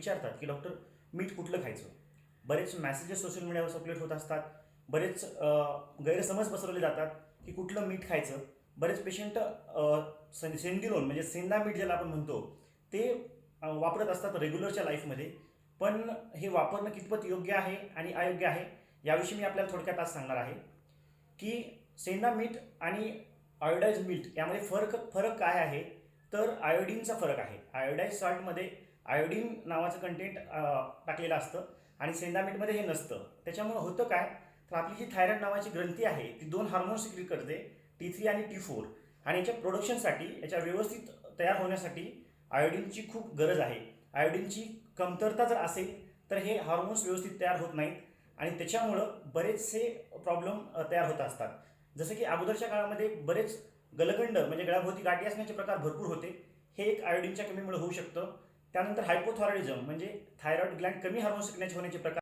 विचारतात की डॉक्टर मीठ कुठलं खायचं. बरेच मेसेजेस सोशल मीडियावर सर्क्युलेट होत असतात. बरेच गैरसमज पसरवले जातात की कुठलं मीठ खायचं. बरेच पेशंट सेंदिलोन म्हणजे सेंदा मीठ ज्याला आपण म्हणतो ते वापरत असतात रेग्युलरच्या लाईफमध्ये. पण हे वापरणं कितपत योग्य आहे आणि अयोग्य आहे याविषयी मी आपल्याला थोडक्यात आज सांगणार आहे की सेंदा मीठ आणि आयोडाइज मीठ यामध्ये फरक काय आहे. तर आयोडीनचा फरक आहे. आयोडाइज सॉल्टमध्ये आयोडीन नावाचं कंटेंट टाकलेलं असतं आणि सेंदा मीठमध्ये हे नसतं. त्याच्यामुळे होतं काय, तर आपली जी थायरॉइड नावाची ग्रंथी आहे ती दोन हार्मोन्स सिक्रीट करते, T3 आणि T4. आणि याच्या प्रोडक्शनसाठी, याच्या व्यवस्थित तयार होण्यासाठी आयोडीनची खूप गरज आहे. आयोडीनची कमतरता जर असेल तर हे हार्मोन्स व्यवस्थित तयार होत नाहीत आणि त्याच्यामुळं बरेचसे प्रॉब्लेम तयार होत असतात. जसं की अगोदरच्या काळामध्ये बरेच गलगंड म्हणजे गळ्याभोवती गाठी असण्याचे प्रकार भरपूर होते. हे एक आयोडीनच्या कमीमुळे होऊ शकतं. त्यानंतर हायपोथायरॉइडिझम म्हणजे थायरॉइड ग्लँड कमी हार्मोन्स सिक्रिएट होण्याचे प्रकार